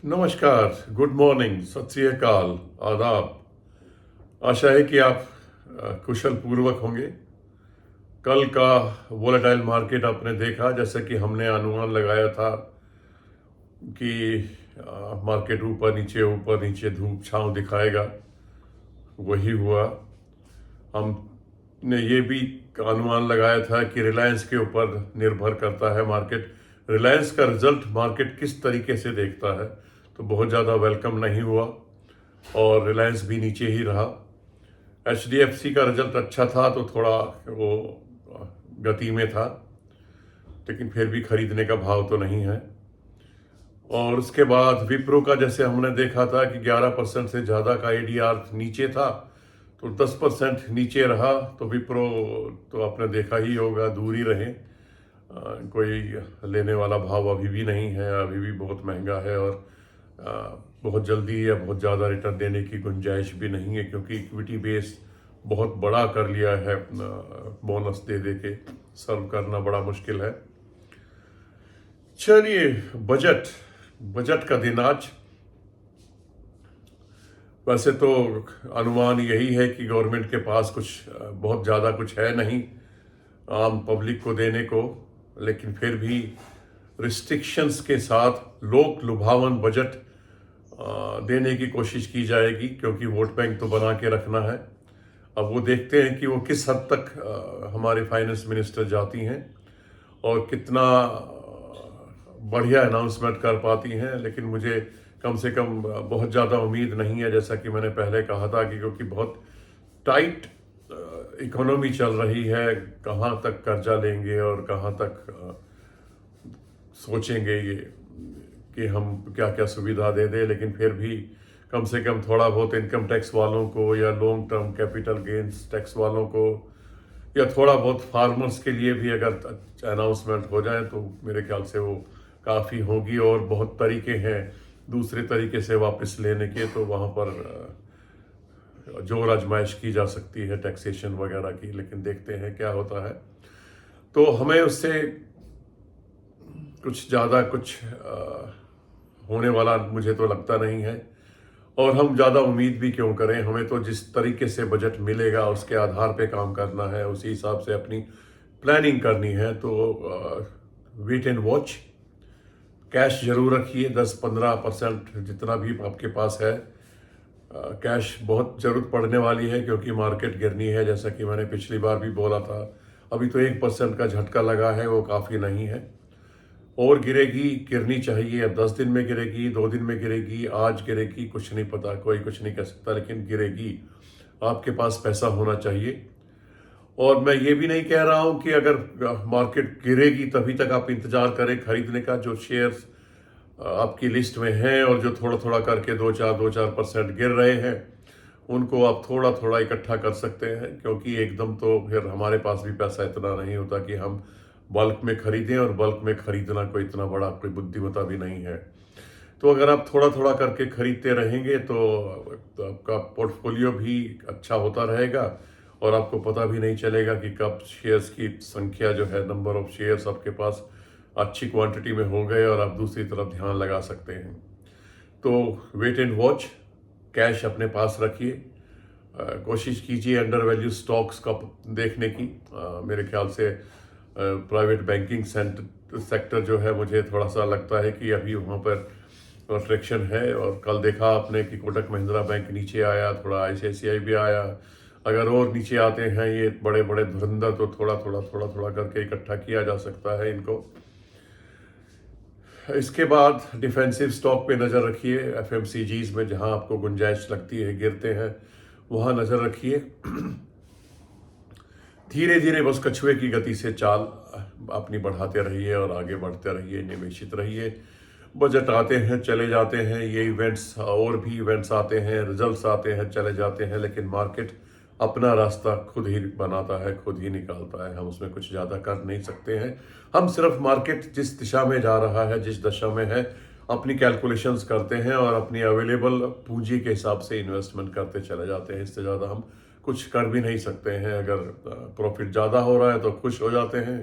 नमस्कार, good morning, सत श्री अकाल, आदाब। आशा है कि आप कुशल पूर्वक होंगे। कल का वोलेटाइल मार्केट आपने देखा, जैसे कि हमने अनुमान लगाया था कि मार्केट ऊपर नीचे धूप छांव दिखाएगा। वही हुआ। हमने ये भी अनुमान लगाया था कि रिलायंस के ऊपर निर्भर करता है मार्केट। रिलायंस का रिजल्ट मार्केट किस तरीके से देखता है, तो बहुत ज़्यादा वेलकम नहीं हुआ और रिलायंस भी नीचे ही रहा। HDFC का रिजल्ट अच्छा था तो थोड़ा वो गति में था, लेकिन फिर भी खरीदने का भाव तो नहीं है। और उसके बाद विप्रो का जैसे हमने देखा था कि 11% से ज़्यादा का ADR नीचे था, तो 10% नीचे रहा। तो विप्रो तो आपने देखा ही होगा, दूर ही रहे। कोई लेने वाला भाव अभी भी नहीं है, अभी भी बहुत महंगा है और बहुत जल्दी या बहुत ज़्यादा रिटर्न देने की गुंजाइश भी नहीं है, क्योंकि इक्विटी बेस बहुत बड़ा कर लिया है। बोनस दे दे के सर्व करना बड़ा मुश्किल है। चलिए, बजट का दिन आज। वैसे तो अनुमान यही है कि गवर्नमेंट के पास कुछ बहुत ज़्यादा कुछ है नहीं आम पब्लिक को देने को, लेकिन फिर भी रिस्ट्रिक्शंस के साथ लोक लुभावन बजट देने की कोशिश की जाएगी, क्योंकि वोट बैंक तो बना के रखना है। अब वो देखते हैं कि वो किस हद तक हमारे फाइनेंस मिनिस्टर जाती हैं और कितना बढ़िया अनाउंसमेंट कर पाती हैं। लेकिन मुझे कम से कम बहुत ज़्यादा उम्मीद नहीं है, जैसा कि मैंने पहले कहा था कि क्योंकि बहुत टाइट इकोनॉमी चल रही है। कहाँ तक कर्जा लेंगे और कहाँ तक सोचेंगे ये कि हम क्या क्या सुविधा दे दें। लेकिन फिर भी कम से कम थोड़ा बहुत इनकम टैक्स वालों को या long term capital gains tax वालों को या थोड़ा बहुत फार्मर्स के लिए भी अगर अनाउंसमेंट हो जाए तो मेरे ख्याल से वो काफ़ी होगी। और बहुत तरीके हैं दूसरे तरीके से वापस लेने के, तो वहाँ पर जोर आजमाइश की जा सकती है टैक्सेशन वगैरह की, लेकिन देखते हैं क्या होता है। तो हमें उससे कुछ ज़्यादा कुछ होने वाला मुझे तो लगता नहीं है, और हम ज़्यादा उम्मीद भी क्यों करें। हमें तो जिस तरीके से बजट मिलेगा उसके आधार पे काम करना है, उसी हिसाब से अपनी प्लानिंग करनी है। तो वेट एंड वॉच। कैश जरूर रखिए, 10-15% जितना भी आपके पास है। कैश बहुत ज़रूरत पड़ने वाली है, क्योंकि मार्केट गिरनी है, जैसा कि मैंने पिछली बार भी बोला था। अभी तो 1% का झटका लगा है, वो काफ़ी नहीं है। और गिरेगी, गिरनी चाहिए। अब 10 दिन में गिरेगी, 2 दिन में गिरेगी, आज गिरेगी, कुछ नहीं पता, कोई कुछ नहीं कह सकता, लेकिन गिरेगी। आपके पास पैसा होना चाहिए। और मैं ये भी नहीं कह रहा हूँ कि अगर मार्केट गिरेगी तभी तक आप इंतज़ार करें खरीदने का। जो शेयर्स आपकी लिस्ट में हैं और जो थोड़ा थोड़ा करके 2-4% गिर रहे हैं, उनको आप थोड़ा थोड़ा इकट्ठा कर सकते हैं, क्योंकि एकदम तो फिर हमारे पास भी पैसा इतना नहीं होता कि हम बल्क में खरीदें, और बल्क में खरीदना कोई इतना बड़ा कोई बुद्धिमत्ता भी नहीं है। तो अगर आप थोड़ा थोड़ा करके खरीदते रहेंगे तो आपका पोर्टफोलियो भी अच्छा होता रहेगा, और आपको पता भी नहीं चलेगा कि कब शेयर्स की संख्या जो है, नंबर ऑफ शेयर्स आपके पास अच्छी क्वांटिटी में हो गए और आप दूसरी तरफ ध्यान लगा सकते हैं। तो वेट एंड वॉच, कैश अपने पास रखिए। कोशिश कीजिए अंडर वैल्यू स्टॉक्स का देखने की। मेरे ख्याल से प्राइवेट बैंकिंग सेक्टर जो है, मुझे थोड़ा सा लगता है कि अभी वहाँ पर रिफ्लेक्शन है। और कल देखा आपने कि कोटक महिंद्रा बैंक नीचे आया, थोड़ा ICICI भी आया। अगर और नीचे आते हैं ये बड़े बड़े धुरंधर, तो थोड़ा थोड़ा करके इकट्ठा किया जा सकता है इनको। इसके बाद डिफेंसिव स्टॉक पे नज़र रखिए। FMCGs में जहां आपको गुंजाइश लगती है गिरते हैं, वहां नज़र रखिए। धीरे धीरे बस कछुए की गति से चाल अपनी बढ़ाते रहिए और आगे बढ़ते रहिए, निवेशित रहिए। बजट आते हैं चले जाते हैं, ये इवेंट्स और भी इवेंट्स आते हैं, रिजल्ट्स आते हैं चले जाते हैं, लेकिन मार्केट अपना रास्ता खुद ही बनाता है, खुद ही निकालता है। हम उसमें कुछ ज़्यादा कर नहीं सकते हैं। हम सिर्फ मार्केट जिस दिशा में जा रहा है, जिस दशा में है, अपनी कैलकुलेशंस करते हैं और अपनी अवेलेबल पूंजी के हिसाब से इन्वेस्टमेंट करते चले जाते हैं। इससे ज़्यादा हम कुछ कर भी नहीं सकते हैं। अगर प्रॉफिट ज़्यादा हो रहा है तो खुश हो जाते हैं,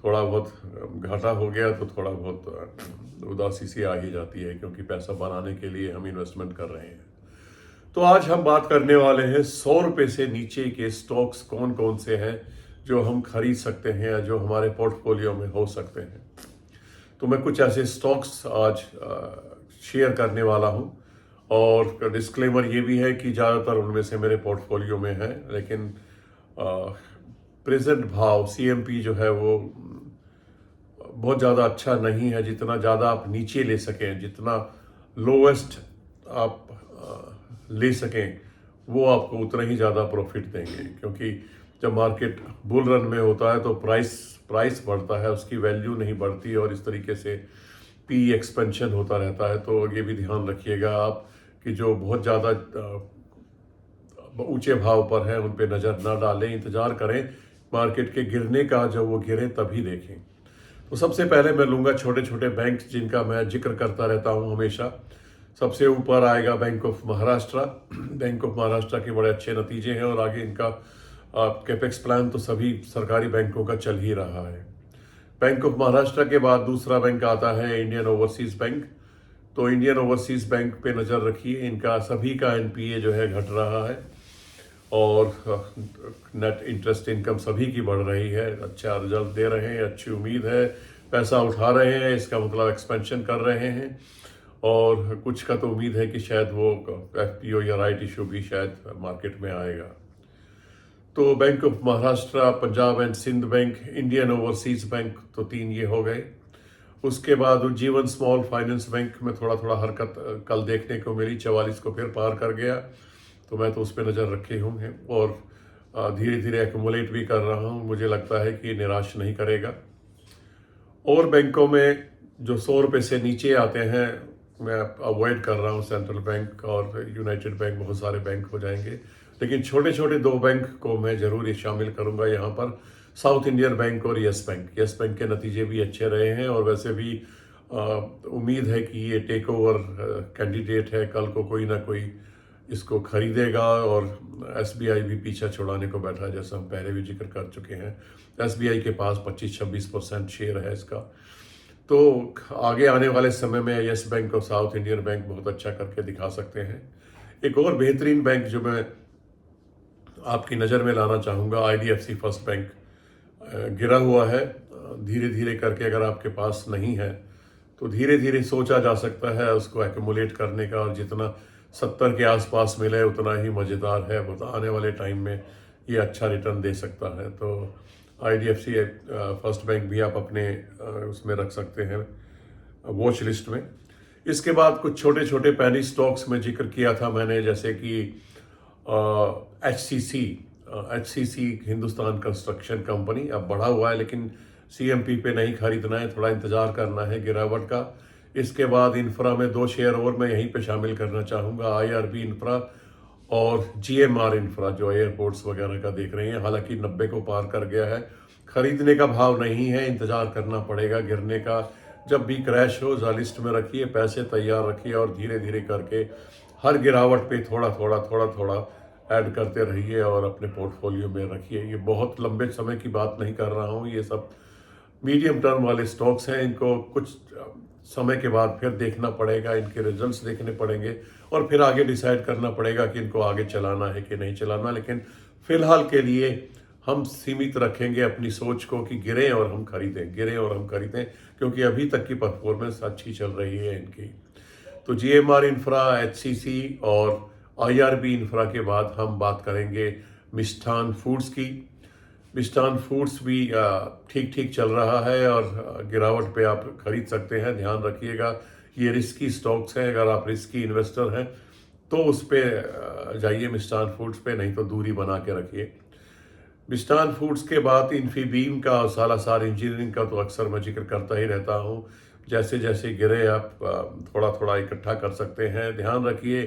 थोड़ा बहुत घाटा हो गया तो थोड़ा बहुत उदासी सी आ ही जाती है, क्योंकि पैसा बनाने के लिए हम इन्वेस्टमेंट कर रहे हैं। तो आज हम बात करने वाले हैं 100 रुपये से नीचे के स्टॉक्स कौन कौन से हैं जो हम खरीद सकते हैं या जो हमारे पोर्टफोलियो में हो सकते हैं। तो मैं कुछ ऐसे स्टॉक्स आज शेयर करने वाला हूं, और डिस्क्लेमर ये भी है कि ज़्यादातर उनमें से मेरे पोर्टफोलियो में है, लेकिन प्रेजेंट भाव CMP जो है वो बहुत ज़्यादा अच्छा नहीं है। जितना ज़्यादा आप नीचे ले सकें, जितना लोवेस्ट आप ले सकें, वो आपको उतना ही ज़्यादा प्रॉफिट देंगे, क्योंकि जब मार्केट बुल रन में होता है तो प्राइस बढ़ता है, उसकी वैल्यू नहीं बढ़ती, और इस तरीके से पी एक्सपेंशन होता रहता है। तो ये भी ध्यान रखिएगा आप कि जो बहुत ज़्यादा ऊंचे भाव पर है उन पे नज़र ना डालें, इंतज़ार करें मार्केट के गिरने का, जब वो गिरे तभी देखें। तो सबसे पहले मैं लूँगा छोटे छोटे बैंक जिनका मैं जिक्र करता रहता हूँ हमेशा। सबसे ऊपर आएगा bank of Maharashtra. Bank of Maharashtra के बड़े अच्छे नतीजे हैं, और आगे इनका कैपेक्स प्लान तो सभी सरकारी बैंकों का चल ही रहा है। बैंक ऑफ महाराष्ट्र के बाद दूसरा बैंक आता है इंडियन ओवरसीज़ बैंक। तो इंडियन ओवरसीज़ बैंक पे नज़र रखिए, इनका सभी का NPA जो है घट रहा है, और नेट इंटरेस्ट इनकम सभी की बढ़ रही है, अच्छा रिजल्ट दे रहे हैं, अच्छी उम्मीद है, पैसा उठा रहे हैं, इसका मतलब एक्सपेंशन कर रहे हैं, और कुछ का तो उम्मीद है कि शायद वो FPO या राइट इशू भी शायद मार्केट में आएगा। तो Bank of Maharashtra, Punjab and Sindh Bank, Indian Overseas Bank, तो 3 ये हो गए। उसके बाद उज्जीवन स्मॉल फाइनेंस बैंक में थोड़ा थोड़ा हरकत कल देखने को मिली, 44 को फिर पार कर गया, तो मैं तो उस पर नज़र रखे हूँ, और धीरे धीरे एक्यूमुलेट भी कर रहा हूँ। मुझे लगता है कि निराश नहीं करेगा। और बैंकों में जो 100 रुपये से नीचे आते हैं मैं अवॉइड कर रहा हूँ। सेंट्रल बैंक और यूनाइटेड बैंक, बहुत सारे बैंक हो जाएंगे, लेकिन छोटे छोटे 2 बैंक को मैं ज़रूर ये शामिल करूँगा यहाँ पर, साउथ इंडियन बैंक और यस बैंक। यस बैंक के नतीजे भी अच्छे रहे हैं, और वैसे भी उम्मीद है कि ये टेक ओवर कैंडिडेट है, कल को कोई ना कोई इसको खरीदेगा। और SBI भी पीछा छुड़ाने को बैठा है, जैसा हम पहले भी जिक्र कर चुके हैं। SBI के पास 25-26% शेयर है इसका। तो आगे आने वाले समय में यस बैंक और साउथ इंडियन बैंक बहुत अच्छा करके दिखा सकते हैं। एक और बेहतरीन बैंक जो मैं आपकी नज़र में लाना चाहूँगा, IDFC फर्स्ट बैंक। गिरा हुआ है, धीरे धीरे करके अगर आपके पास नहीं है तो धीरे धीरे सोचा जा सकता है उसको एक्यूमुलेट करने का, और जितना 70 के आसपास मिले उतना ही मज़ेदार है। आने वाले टाइम में ये अच्छा रिटर्न दे सकता है। तो IDFC फर्स्ट बैंक भी आप अपने उसमें रख सकते हैं, वॉच लिस्ट में। इसके बाद कुछ छोटे छोटे पैनी स्टॉक्स में जिक्र किया था मैंने, जैसे कि HCC हिंदुस्तान कंस्ट्रक्शन कंपनी अब बढ़ा हुआ है, लेकिन CMP पे नहीं खरीदना है, थोड़ा इंतज़ार करना है गिरावट का। इसके बाद इंफ्रा में 2 शेयर और मैं यहीं पे शामिल करना चाहूँगा, IRB इंफ्रा और GMR इंफ्रा, जो एयरपोर्ट्स वगैरह का देख रहे हैं। हालांकि 90 को पार कर गया है, खरीदने का भाव नहीं है, इंतज़ार करना पड़ेगा गिरने का। जब भी क्रैश हो लिस्ट में रखिए, पैसे तैयार रखिए, और धीरे धीरे करके हर गिरावट पे थोड़ा थोड़ा ऐड करते रहिए और अपने पोर्टफोलियो में रखिए। ये बहुत लंबे समय की बात नहीं कर रहा हूँ, ये सब मीडियम टर्म वाले स्टॉक्स हैं। इनको कुछ समय के बाद फिर देखना पड़ेगा, इनके रिजल्ट्स देखने पड़ेंगे, और फिर आगे डिसाइड करना पड़ेगा कि इनको आगे चलाना है कि नहीं चलाना। लेकिन फिलहाल के लिए हम सीमित रखेंगे अपनी सोच को कि गिरें और हम खरीदें, क्योंकि अभी तक की परफॉर्मेंस अच्छी चल रही है इनकी। तो GMR इंफ्रा, HCC और IRB इंफ्रा के बाद हम बात करेंगे मिष्ठान फूड्स की। मिष्ठान फूड्स भी ठीक ठीक चल रहा है, और गिरावट पे आप खरीद सकते हैं। ध्यान रखिएगा ये रिस्की स्टॉक्स हैं, अगर आप रिस्की इन्वेस्टर हैं तो उस पर जाइए मिष्ठान फूड्स पे, नहीं तो दूरी बना के रखिए। मिष्ठान फूड्स के बाद इन्फीबीम का और सालासर इंजीनियरिंग का तो अक्सर मैं जिक्र करता ही रहता हूँ। जैसे जैसे गिरे आप थोड़ा थोड़ा इकट्ठा कर सकते हैं। ध्यान रखिए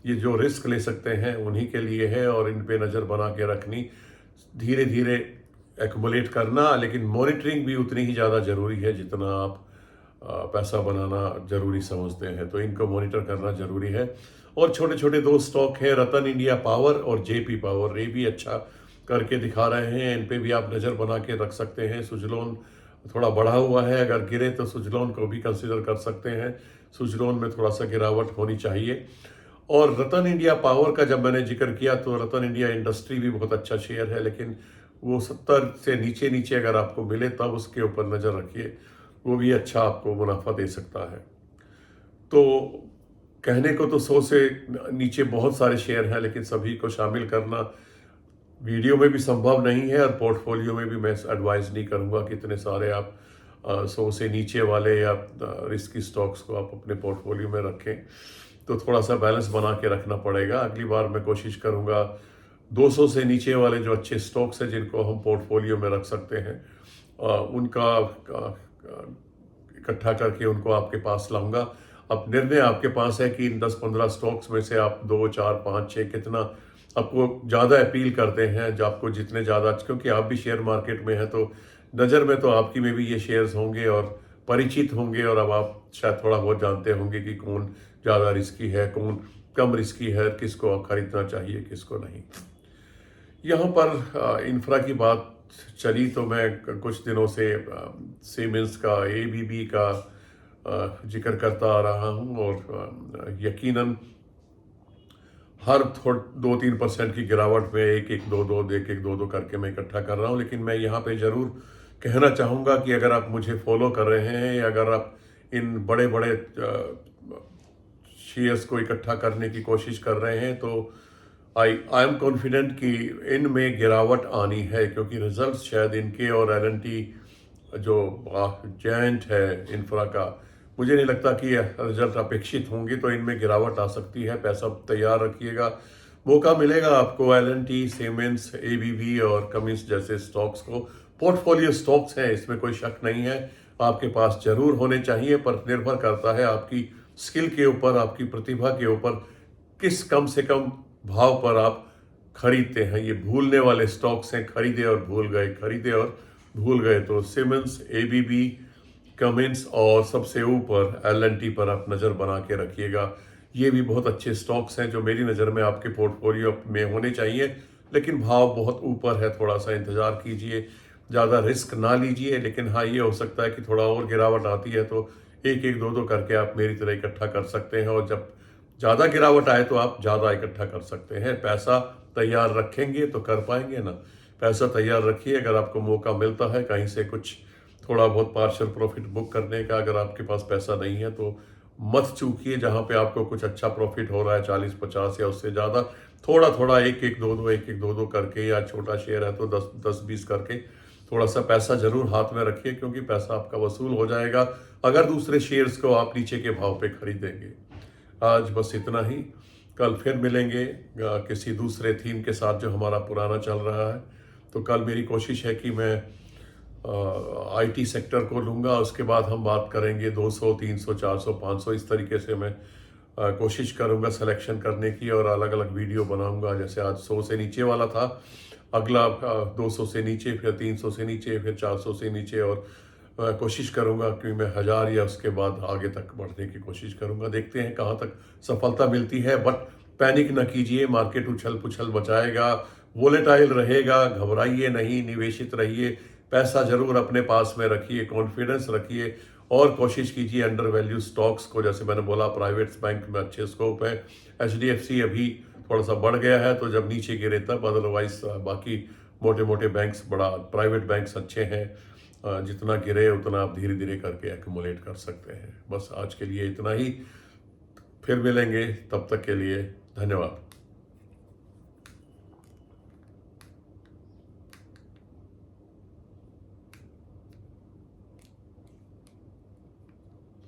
ये जो रिस्क ले सकते हैं उन्हीं के लिए है, और इन पे नज़र बना के रखनी, धीरे धीरे एक्युमुलेट करना, लेकिन मॉनिटरिंग भी उतनी ही ज़्यादा ज़रूरी है जितना आप पैसा बनाना ज़रूरी समझते हैं। तो इनको मॉनिटर करना ज़रूरी है। और छोटे छोटे 2 स्टॉक हैं, रतन इंडिया पावर और JP पावर, ये भी अच्छा करके दिखा रहे हैं, इन पे भी आप नज़र बना के रख सकते हैं। सुजलोन थोड़ा बढ़ा हुआ है, अगर गिरे तो सुजलॉन को भी कंसिडर कर सकते हैं। सुजलॉन में थोड़ा सा गिरावट होनी चाहिए। और रतन इंडिया पावर का जब मैंने जिक्र किया तो रतन इंडिया इंडस्ट्री भी बहुत अच्छा शेयर है, लेकिन वो 70 से नीचे नीचे अगर आपको मिले तब उसके ऊपर नज़र रखिए, वो भी अच्छा आपको मुनाफा दे सकता है। तो कहने को तो 100 से नीचे बहुत सारे शेयर हैं, लेकिन सभी को शामिल करना वीडियो में भी संभव नहीं है, और पोर्टफोलियो में भी मैं एडवाइस नहीं करूंगा कि इतने सारे आप 100 से नीचे वाले या रिस्की स्टॉक्स को आप अपने पोर्टफोलियो में रखें। तो थोड़ा सा बैलेंस बना के रखना पड़ेगा। अगली बार मैं कोशिश करूंगा 200 से नीचे वाले जो अच्छे स्टॉक्स हैं जिनको हम पोर्टफोलियो में रख सकते हैं, उनका इकट्ठा करके उनको आपके पास लाऊंगा। अब निर्णय आपके पास है कि इन 10-15 स्टॉक्स में से आप 2, 4, 5, 6 कितना आपको ज़्यादा अपील करते हैं, जो आपको जितने ज़्यादा, क्योंकि आप भी शेयर मार्केट में हैं तो नज़र में तो आपकी में भी ये शेयर्स होंगे और परिचित होंगे, और अब आप शायद थोड़ा बहुत जानते होंगे कि कौन ज़्यादा रिस्की है, कौन कम रिस्की है, किसको खरीदना चाहिए, किसको नहीं। यहाँ पर इंफ्रा की बात चली तो मैं कुछ दिनों से सीमेंस का, एबीबी का जिक्र करता आ रहा हूँ, और यकीनन हर 2-3% की गिरावट में एक एक दो दो करके मैं इकट्ठा कर रहा हूँ। लेकिन मैं यहाँ पे ज़रूर कहना चाहूँगा कि अगर आप मुझे फॉलो कर रहे हैं, या अगर आप इन बड़े बड़े शेयर्स को इकट्ठा करने की कोशिश कर रहे हैं, तो आई एम कॉन्फिडेंट कि इनमें गिरावट आनी है, क्योंकि रिजल्ट शायद इनके और एल&टी जो जायंट है इंफ्रा का, मुझे नहीं लगता कि रिजल्ट अपेक्षित होंगे, तो इनमें गिरावट आ सकती है। पैसा तैयार रखिएगा, मौका मिलेगा आपको एल&टी, सीमेंस, एबीबी और कमिंस जैसे स्टॉक्स को। पोर्टफोलियो स्टॉक्स हैं, इसमें कोई शक नहीं है, आपके पास जरूर होने चाहिए, पर निर्भर करता है आपकी स्किल के ऊपर, आपकी प्रतिभा के ऊपर, किस कम से कम भाव पर आप खरीदते हैं। ये भूलने वाले स्टॉक्स हैं, खरीदे और भूल गए, खरीदे और भूल गए। तो सीमेंस, एबीबी, कमिंस और सबसे ऊपर एल&टी पर आप नज़र बना के रखिएगा। ये भी बहुत अच्छे स्टॉक्स हैं जो मेरी नज़र में आपके पोर्टफोलियो में होने चाहिए, लेकिन भाव बहुत ऊपर है, थोड़ा सा इंतज़ार कीजिए, ज़्यादा रिस्क ना लीजिए। लेकिन हाँ, ये हो सकता है कि थोड़ा और गिरावट आती है तो एक एक दो करके आप मेरी तरह इकट्ठा कर सकते हैं, और जब ज़्यादा गिरावट आए तो आप ज़्यादा इकट्ठा कर सकते हैं। पैसा तैयार रखेंगे तो कर पाएंगे ना। पैसा तैयार रखिए, अगर आपको मौका मिलता है कहीं से कुछ थोड़ा बहुत पार्शियल प्रॉफिट बुक करने का, अगर आपके पास पैसा नहीं है तो मत चूकिए। जहाँ पे आपको कुछ अच्छा प्रॉफिट हो रहा है 40-50 या उससे ज़्यादा, थोड़ा थोड़ा एक एक दो दो करके, या छोटा शेयर है तो 10-20 करके थोड़ा सा पैसा जरूर हाथ में रखिए, क्योंकि पैसा आपका वसूल हो जाएगा अगर दूसरे शेयर्स को आप नीचे के भाव पे खरीदेंगे। आज बस इतना ही, कल फिर मिलेंगे किसी दूसरे थीम के साथ जो हमारा पुराना चल रहा है। तो कल मेरी कोशिश है कि मैं आईटी सेक्टर को लूँगा, उसके बाद हम बात करेंगे 200, 300, 400, 500, इस तरीके से मैं कोशिश करूँगा सिलेक्शन करने की, और अलग अलग वीडियो बनाऊँगा। जैसे आज 100 से नीचे वाला था, अगला 200 से नीचे, फिर 300 से नीचे, फिर 400 से नीचे, और कोशिश करूंगा कि मैं 1000 या उसके बाद आगे तक बढ़ने की कोशिश करूंगा। देखते हैं कहां तक सफलता मिलती है, बट पैनिक न कीजिए, मार्केट उछल पुछल मचाएगा, वोलेटाइल रहेगा, घबराइए नहीं, निवेशित रहिए, पैसा जरूर अपने पास में रखिए, कॉन्फिडेंस रखिए, और कोशिश कीजिए अंडर वैल्यू स्टॉक्स को, जैसे मैंने बोला प्राइवेट बैंक में अच्छे स्कोप है। HDFC अभी थोड़ा सा बढ़ गया है तो जब नीचे गिरे तब, अदरवाइज बाकी मोटे मोटे बैंक्स, बड़ा प्राइवेट बैंक्स अच्छे हैं, जितना गिरे उतना आप धीरे धीरे करके एक्यूमुलेट कर सकते हैं। बस आज के लिए इतना ही, फिर मिलेंगे, तब तक के लिए धन्यवाद।